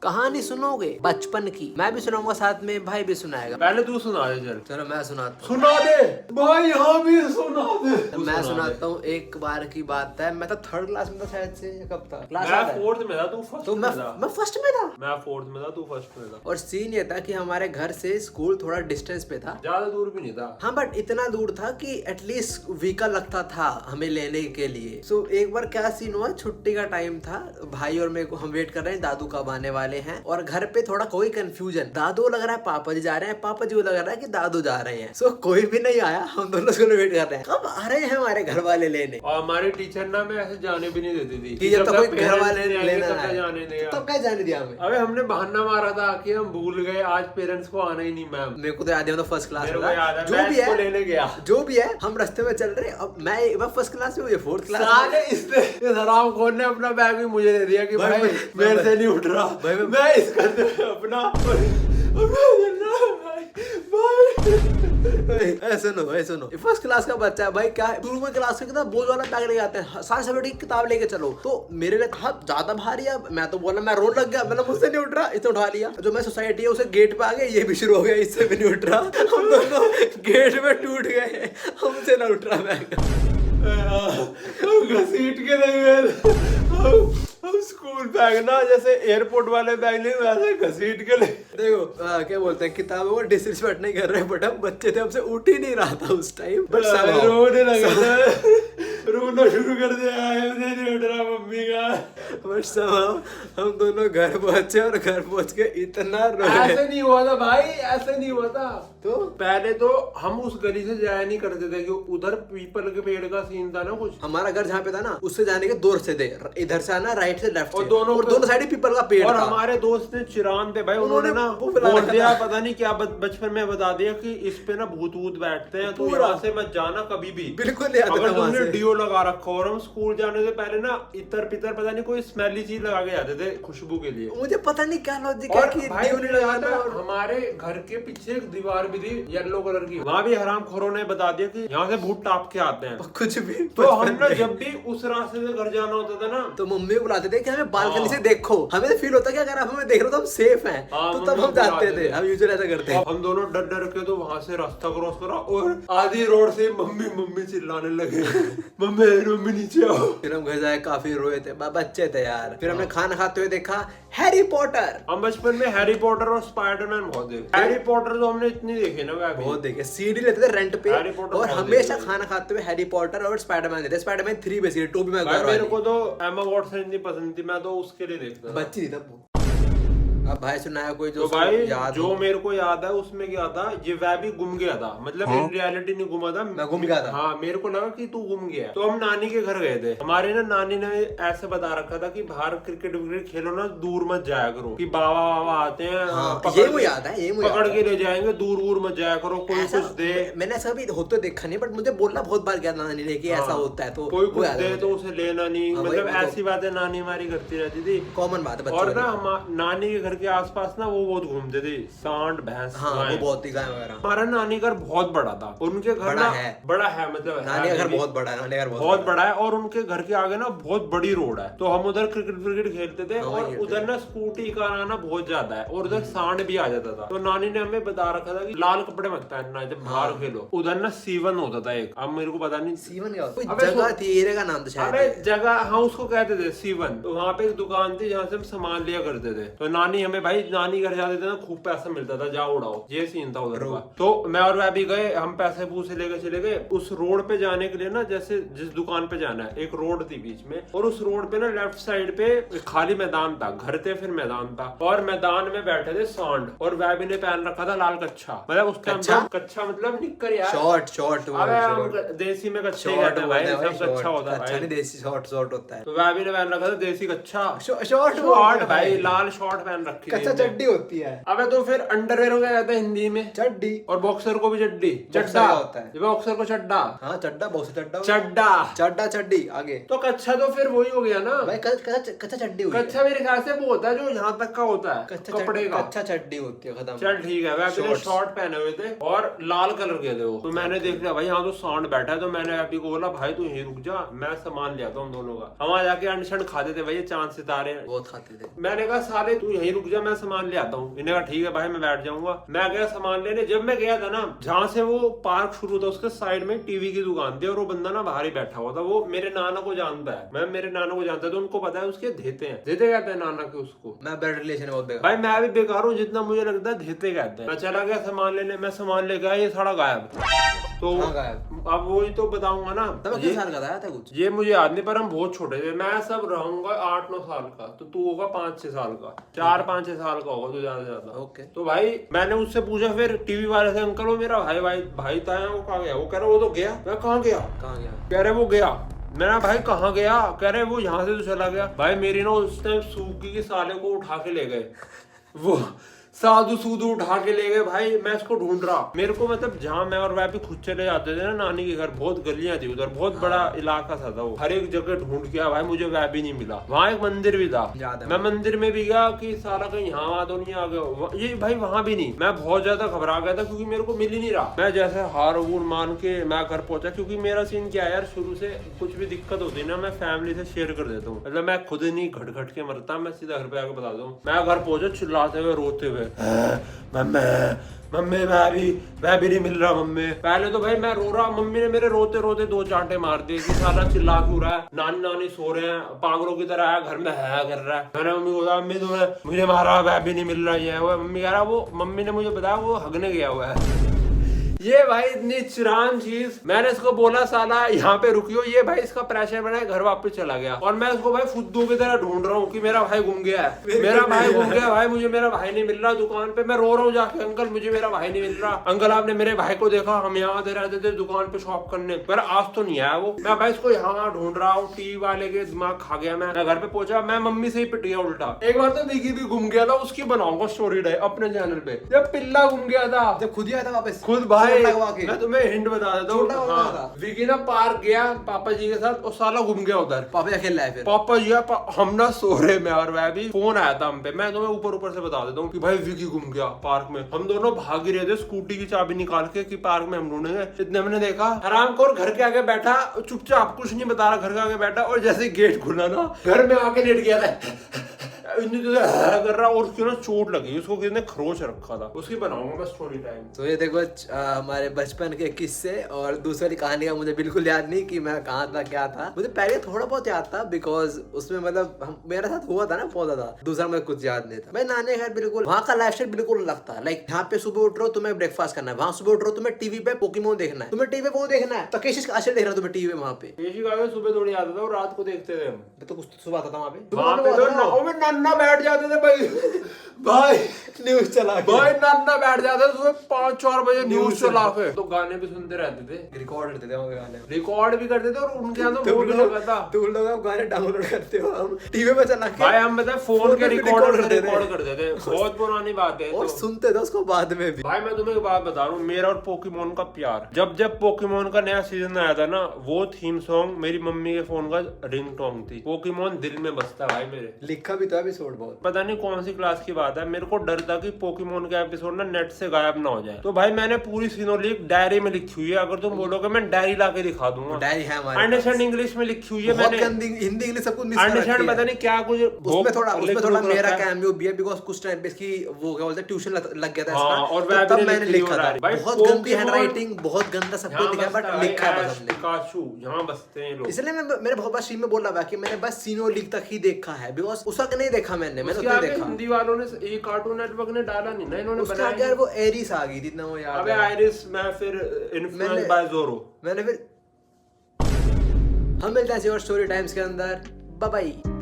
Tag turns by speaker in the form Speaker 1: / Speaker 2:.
Speaker 1: कहानी सुनोगे बचपन की? मैं भी सुनाऊंगा, साथ में भाई भी सुनाएगा।
Speaker 2: पहले तू सुना दे। चल
Speaker 1: चलो मैं सुनाता हूँ।
Speaker 2: सुना दे भाई, हाँ भी सुना दे।
Speaker 1: मैं सुनाता हूँ। एक बार की बात है, मैं तो थर्ड क्लास में था शायद से, कब था क्लास?
Speaker 2: मैं फोर्थ में था, तू फर्स्ट
Speaker 1: तो
Speaker 2: में था।
Speaker 1: मैं फर्स्ट में था।
Speaker 2: मैं फोर्थ में था, तू फर्स्ट में था।
Speaker 1: और सीन ये था कि हमारे घर से स्कूल थोड़ा डिस्टेंस पे था,
Speaker 2: ज्यादा दूर भी नहीं था।
Speaker 1: हाँ बट इतना दूर था कि एटलीस्ट व्हीकल लगता था हमें लेने के लिए। सो एक बार क्या सीन हुआ, छुट्टी का टाइम था, भाई और मेरे को हम वेट कर रहे हैं दादू कब आने वाले हैं, और घर पे थोड़ा कोई कंफ्यूजन, दादू लग रहा है पापा जी जा रहे हैं, पापा जी को लग रहा है कि दादू जा रहे हैं। सो कोई भी नहीं आया, हम दोनों स्कूल में वेट कर रहे हैं कब आ रहे हैं हमारे घर वाले लेने।
Speaker 2: और हमारी टीचर ना मैं ऐसे जाने भी नहीं देती थी
Speaker 1: कि जब तक कोई घर वाले
Speaker 2: लेने
Speaker 1: लेना
Speaker 2: तब तक जाने नहीं।
Speaker 1: तब क्या जाने दिया हमें?
Speaker 2: अबे हमने बहाना मारा था कि हम भूल गए, आज पेरेंट्स को आना ही नहीं मैम।
Speaker 1: मेरे को तो याद है, तो फर्स्ट क्लास में
Speaker 2: था,
Speaker 1: जो भी है
Speaker 2: लेने गया,
Speaker 1: जो भी है, हम रास्ते में चल रहे। अब मैं फर्स्ट क्लास में हूँ, ये फोर्थ क्लास
Speaker 2: साले इसने इस हरामखोर ने अपना बैग भी मुझे दे दिया कि भाई मेरे से नहीं उठ रहा। मैं इसका अपना
Speaker 1: सुनो फर्स्ट क्लास का बच्चा है भाई, क्या है शुरू में क्लास में कितना बोझ वाला बैग ले आते हैं, सारे सब्जेक्ट की किताब लेके चलो। तो मेरे लिए था ज्यादा भारी है, मैं तो बोला, मैं रोने लग गया, मैंने मुझसे नहीं उठ रहा, इसे उठा लिया। जो मैं सोसाइटी है उसे गेट पे आ गए, ये भी शुरू हो गया, इससे भी नहीं उठ रहा, हम दोनों गेट में टूट गए, हमसे ना उठ रहा बैग।
Speaker 2: घसीट के ले हम स्कूल बैग ना जैसे एयरपोर्ट वाले बैग ले, वैसे घसीट के ले।
Speaker 1: देखो क्या बोलते हैं, किताबों को डिसरिस्पेक्ट नहीं कर रहे, बट हम बच्चे थे, हमसे उठ ही नहीं रहा था उस टाइम। बट
Speaker 2: रोने लगा था, रोना शुरू कर दिया, नहीं उठ रहा मम्मी का।
Speaker 1: बट हम दोनों घर पहुंचे, और घर पहुंच के इतना रोए।
Speaker 2: ऐसे नहीं हुआ था भाई, ऐसे नहीं हुआ था।
Speaker 1: तो
Speaker 2: पहले तो हम उस गली से जाया नहीं करते थे, क्योंकि उधर पीपल के पेड़ का सीन था ना कुछ।
Speaker 1: हमारा घर जहाँ पे था ना, उससे जाने के दो रास्ते थे, इधर से आना, राइट से लेफ्ट से,
Speaker 2: और दोनों
Speaker 1: साइड पीपल का पेड़
Speaker 2: और
Speaker 1: था।
Speaker 2: हमारे दोस्त ने चिरान थे भाई, उन्होंने ना बोल दिया, पता नहीं क्या बचपन में बता दिया कि इस पे ना भूत वूत बैठते हैं, तो यहाँ से मत जाना कभी भी।
Speaker 1: बिल्कुल
Speaker 2: अगर तुमने डियो लगा रखा, और हम स्कूल जाने से पहले ना इतर पितर पता नहीं कोई स्मेली चीज लगा के जाते थे खुशबू के लिए।
Speaker 1: मुझे पता नहीं क्या लॉजिक है कि डियो नहीं लगाना।
Speaker 2: और हमारे घर के पीछे एक दीवार भी थी येलो कलर की, वहाँ भी हरामखोरों ने बता दिया कि यहाँ से भूत टाप के आते हैं
Speaker 1: कुछ भी।
Speaker 2: तो हम ना जब भी उस रास्ते से घर जाना होता था ना,
Speaker 1: तो मम्मी को बुलाते थे कि हमें बालकनी से देखो, हमें तो फील होता कि अगर आप हमें देख रहे हो तो हम सेफ हैं, तो तब हम जाते थे। हम यूजुअली ऐसा करते हैं।
Speaker 2: हम दोनों डर डर के तो वहां से रास्ता क्रॉस करा, और आधी रोड से मम्मी मम्मी चिल्लाने लगे, मम्मी नीचे आओ।
Speaker 1: फिर हम घर जाए, काफी रोए थे, बच्चे थे यार। फिर हमने खाना खाते हुए देखा हैरी पॉटर।
Speaker 2: हम बचपन में हैरी पॉटर और स्पाइडरमैन बहुत देखे। हैरी पॉटर तो हमने इतनी देखे ना,
Speaker 1: बहुत देखे, सीडी लेते थे रेंट पे, और हमेशा खाना खाते हुए हैरी पॉटर और स्पाइडरमैन देते। Spiderman 3 basically, Tobey Maguire.
Speaker 2: मेरे को तो एमा वॉटसन इतनी पसंद थी, मैं तो उसके लिए देखता था।
Speaker 1: बच्ची थी तब वो। अब भाई सुनाया कोई जो
Speaker 2: तो भाई
Speaker 1: याद
Speaker 2: जो मेरे को याद है उसमें क्या था, ये वह भी गुम गया था, मतलब इन रियलिटी नहीं गुमा था,
Speaker 1: मैं गुम गया था।
Speaker 2: हाँ मेरे को लगा कि तू गुम गया। तो हम नानी के घर गए थे, हमारे ना नानी ने ऐसे बता रखा था कि बाहर क्रिकेट विकेट खेलो ना, दूर मत जाया करो, कि बाबा बाबा आते हैं,
Speaker 1: ये मुझे याद है,
Speaker 2: पकड़ के ले जाएंगे, दूर दूर मत जाया करो, कोई कुछ दे।
Speaker 1: मैंने ऐसा भी होते देखा नहीं, बट मुझे बोलना बहुत बार गया नानी ने कि ऐसा होता है, तो
Speaker 2: कोई कुछ दे तो उसे लेना नहीं, मतलब ऐसी बातें नानी हमारी करती रहती थी,
Speaker 1: कॉमन बात है।
Speaker 2: और ना नानी के घर के आसपास ना वो बहुत घूमते थे, सांड भैंस,
Speaker 1: हाँ, वो बहुत ही गाय वगैरह।
Speaker 2: हमारा नानी घर बहुत बड़ा था, उनके घर ना बड़ा है, मतलब
Speaker 1: नानी का घर बहुत बड़ा है, नानी का घर
Speaker 2: बहुत बड़ा है, और उनके घर के आगे ना बहुत बड़ी रोड है, तो हम उधर क्रिकेट खेलते थे, और उधर ना स्कूटी का आना बहुत ज्यादा है, और उधर सांड भी आ जाता था। तो नानी ने हमें बता रखा था कि लाल कपड़े मत पहनना जब बाहर खेलो। उधर ना सीवन होता था एक, अब मेरे को पता नहीं
Speaker 1: सीवन क्या होता है, जगह थी, एरिया का नाम था शायद।
Speaker 2: अबे जगह, हाँ उसको कहते थे सीवन। तो वहाँ पे एक दुकान थी जहाँ से हम सामान लिया करते थे, तो नानी हमें भाई नानी घर जाते थे ना, खूब पैसा मिलता था, जाओ उड़ाओ, ये सीन था उधर का। तो मैं और वह भी गए, हम पैसे पूसे लेके चले गए। उस रोड पे जाने के लिए ना, जैसे जिस दुकान पे जाना है, एक रोड थी बीच में, और उस रोड पे ना लेफ्ट साइड पे खाली मैदान था, घर थे, फिर मैदान था, और मैदान में बैठे थे सांड, और वह भी ने पहन रखा था लाल कच्छा, मतलब उसका कच्छा मतलब निक्कर यार, शॉर्ट। अबे देसी में कच्छा कहते हैं भाई, सब कच्छा होता है भाई,
Speaker 1: देसी शॉर्ट होता है।
Speaker 2: तो वह भी ने पहन रखा था देसी कच्छा,
Speaker 1: शॉर्ट
Speaker 2: भाई, लाल शॉर्ट पहन रखी,
Speaker 1: कच्छा चड्डी होती है।
Speaker 2: अबे तो फिर अंडरवेयर को क्या कहते हैं हिंदी में?
Speaker 1: चड्डी।
Speaker 2: और बॉक्सर को भी चड्डी, चड्डा
Speaker 1: होता है।
Speaker 2: बॉक्सर को चड्डा,
Speaker 1: हाँ चड्डा, बहुत चड्डा, चड्डी आगे।
Speaker 2: तो कच्छा तो फिर वही हो गया ना
Speaker 1: भाई, कच्चा चड्डी हुई।
Speaker 2: कच्छा मेरे ख्याल से वो होता है जो यहाँ तक का होता है, कपड़े का।
Speaker 1: कच्चा चड्डी होती है, खत्म।
Speaker 2: चल ठीक है, वह शॉर्ट पहने हुए थे और लाल कलर के थे वो। तो मैंने देख लिया भाई यहाँ तो सांड बैठा है, तो मैंने हैप्पी को बोला भाई तू यहीं रुक जा, मैं सामान ले आता हूँ दोनों का। हम जाके अंड शंड खाते थे भाई, चांद सितारे
Speaker 1: बहुत खाते थे।
Speaker 2: मैंने कहा साले तू यहीं रुक रुक जा मैं सामान ले आता हूँ। इन्हें कहा ठीक है भाई मैं बैठ जाऊंगा। मैं गया सामान लेने। जब मैं गया था ना, जहाँ से वो पार्क शुरू था उसके साइड में टीवी की दुकान थी और वो बंदा ना बाहर ही बैठा हुआ था। वो मेरे नाना को जानता है, मैं मेरे नाना को जानता है, तो उनको पता है उसके धेते हैं। धेते कहते हैं नाना के उसको।
Speaker 1: मैं ब्लड रिलेशन बहुत बेकार।
Speaker 2: भाई मैं भी बेकार हूँ, जितना मुझे लगता है धेते कहते हैं। मैं चला गया सामान लेने, मैं सामान लेके आया, ये सारा गायब। तो अब वही तो बताऊंगा ना।
Speaker 1: तब कितने साल का था कुछ?
Speaker 2: ये मुझे याद नहीं, पर हम बहुत छोटे थे। मैं सब रहूंगा 8-9 साल का, तो तू होगा 5-6 साल का, 4-5-6 साल का होगा तो ज्यादा से ज्यादा।
Speaker 1: ओके।
Speaker 2: तो भाई मैंने उससे पूछा फिर टीवी वाले से, अंकल वो मेरा भाई था, वो कहाँ गया? वो कह रहा वो तो गया। मैं कहाँ गया? कह रहे वो गया। मेरा भाई कहाँ गया? कह रहे वो यहाँ से तो चला गया। भाई मेरी ना उस टाइम सूखी के साले को उठा के ले गए, वो साधु सूधु उठा के ले गए। भाई मैं इसको ढूंढ रहा, मेरे को मतलब जहाँ मैं और वह भी खुद चले जाते थे ना नानी के घर, बहुत गलियां थी उधर, बहुत बड़ा इलाका सा था वो, हर एक जगह ढूंढ किया भाई, मुझे वह भी नहीं मिला। वहाँ एक मंदिर भी था, मैं मंदिर में भी गया कि सारा कहीं यहाँ वहाँ तो नहीं आ गया, ये भाई वहाँ भी नहीं। मैं बहुत ज्यादा घबरा गया था क्योंकि मेरे को मिल ही नहीं रहा। मैं जैसे हार वूर मान के मैं घर पहुंचा, क्योंकि मेरा सीन क्या है यार, शुरू से कुछ भी दिक्कत होती है ना मैं फैमिली से शेयर कर देता हूँ। मतलब मैं खुद नहीं घट के मरता, मैं सीधा घर पे आके बता दूँ। मैं घर पहुंचा चिल्लाते हुए रोते हुए, मम्मी मैं भी नहीं मिल रहा मम्मी। पहले तो भाई मैं रो रहा, मम्मी ने मेरे रोते रोते 2 चांटे मार दिए कि साला चिल्ला क्यों रहा है, नानी सो रहे हैं, पागलों की तरह है घर में है कर रहा है। मैंने मम्मी को बोला मम्मी तुम्हें मुझे मारा, वह भी नहीं मिल रहा है वो। मम्मी कह रहा वो, मम्मी ने मुझे बताया वो हगने गया हुआ है। ये भाई इतनी चिरान चीज, मैंने इसको बोला साला यहाँ पे रुकियो, ये भाई इसका प्रेशर बनाए घर वापस चला गया। और मैं इसको भाई फुद्दू की तरह ढूंढ रहा हूँ कि मेरा भाई गुम गया है, मेरा भाई गुम गया, भाई मुझे मेरा भाई नहीं मिल रहा। दुकान पे मैं रो रहा हूँ जाके, अंकल मुझे मेरा भाई नहीं मिल रहा, अंकल आपने मेरे भाई को देखा, हम यहाँ आते रहते थे दुकान पे शॉप करने, पर आज तो नहीं आया वो। मैं भाई इसको यहाँ ढूंढ रहा हूँ, टीवी वाले के दिमाग खा गया। मैं घर पे पहुंचा, मैं मम्मी से ही पिट गया उल्टा। एक बार तो विकी भी गुम गया था, उसकी बनाऊंगा स्टोरी अपने चैनल पे, जब पिल्ला गुम गया था,
Speaker 1: जब खुद ही आया था वापस,
Speaker 2: खुद भाई मैं हिंट बता देता हूँ। विकी ना पार्क गया पापा जी के साथ और साला गुम गया उधर।
Speaker 1: पापा जी खेल रहा है फिर,
Speaker 2: पापा जी हम ना सो रहे में और वह भी फोन आया था हम पे। मैं तुम्हें ऊपर से बता देता हूँ कि भाई विकी गुम गया पार्क में। हम दोनों भाग ही रहे थे स्कूटी की चाबी निकाल के कि पार्क में हम ढूंढेंगे। इतने हमने देखा हरामखोर घर के आगे बैठा, चुपचाप कुछ नहीं बता रहा, घर के आगे बैठा, और जैसे गेट खुला ना घर में आके लेट गया था कर रहा, और उसकी ना चोट लगी, उसको किसी ने खरोच रखा था। उसकी बनाऊंगा मैं स्टोरी टाइम।
Speaker 1: तो ये देखो हमारे बचपन के किस्से, और दूसरी कहानी का मुझे बिल्कुल याद नहीं कि मैं कहाँ था क्या था। मुझे पहले थोड़ा बहुत याद था बिकॉज उसमें मतलब मेरे साथ हुआ था ना बहुत ज्यादा, दूसरा मुझे कुछ याद नहीं था। मैं नानी घर बिल्कुल, वहाँ का लाइफस्टाइल बिल्कुल अलग था। लाइक यहाँ पे सुबह उठ रहे हो तुम्हें ब्रेकफास्ट करना है, वहाँ सुबह उठ रहे हो तुम्हें टीवी पे पोकेमोन देखना है, तुम्हें टीवी पे वो देखना है, तो केशिश का आश्चर्य देखना तुम्हें टीवी वहाँ पे।
Speaker 2: सुबह थोड़ी आता था और रात को देखते थे हम,
Speaker 1: तो कुछ सुबह आता था वहाँ
Speaker 2: पे नन्ना बैठ जाते थे भाई
Speaker 1: न्यूज चला
Speaker 2: भाई नन्ना बैठ जाते थे 5-4 बजे न्यूज चला के, तो गाने भी सुनते रहते थे,
Speaker 1: रिकॉर्ड करते थे वहाँ गाने,
Speaker 2: रिकॉर्ड भी करते थे, और उनके अंदर वो भी लगा था।
Speaker 1: तुम लोग अब गाने डाउनलोड करते हो, हम टीवी पे चला के
Speaker 2: भाई हम मतलब फोन के रिकॉर्ड करते थे। बहुत पुरानी बात है,
Speaker 1: और सुनते थे उसको बाद में भी।
Speaker 2: भाई मैं तुम्हें एक बात बता रहा हूँ, मेरा और पोकेमोन का प्यार, जब पोकेमोन का नया सीजन आया था ना, वो थीम सॉन्ग मेरी मम्मी के फोन का रिंगटोन थी। पोकेमोन दिल में बसता भाई मेरे,
Speaker 1: लिखा भी था एपिसोड बहुत,
Speaker 2: पता नहीं कौन सी क्लास की बात है, मेरे को डर था कि पोकेमोन का एपिसोड ना नेट से गायब ना हो जाए। तो भाई मैंने पूरी सिनोलिक डायरी में लिखी हुई है, अगर तुम बोलोगे मैं डायरी ला के दिखा दूंगा।
Speaker 1: डायरी है हमारे,
Speaker 2: अंडरस्टैंड इंग्लिश में लिखी हुई है मैंने,
Speaker 1: हिंदी इंग्लिश सब कुछ मिक्स
Speaker 2: अंडरस्टैंड पता नहीं क्या कुछ,
Speaker 1: उसमें थोड़ा मेरा कैमियो भी है बिकॉज़ कुछ टाइम पे इसकी वो क्या बोलते हैं ट्यूशन लग गया था इसका,
Speaker 2: और
Speaker 1: तब मैंने लिखा था। बहुत गंदी हैंडराइटिंग, बहुत गंदा सब कुछ लिखा, बट लिखा है बस हमने।
Speaker 2: पिकाचू यहां बसते हैं लोग,
Speaker 1: इसलिए मैं मेरे बहुत बार स्ट्रीम में बोल रहा था कि मैंने बस सिनोलिक तक ही देखा है बिकॉज़ उसका नहीं देखा मैंने उतना देखा।
Speaker 2: हिंदी वालों ने ये कार्टून नेटवर्क ने डाला नहीं ना, इन्होंने
Speaker 1: बनाया यार, वो एरिस आ गई थी इतना वो याद।
Speaker 2: अबे आइरिस, मैं फिर इन्फ्लुएंस बाय ज़ोरो,
Speaker 1: मैंने फिर हम मिलते हैं और स्टोरी टाइम्स के अंदर। Bye bye.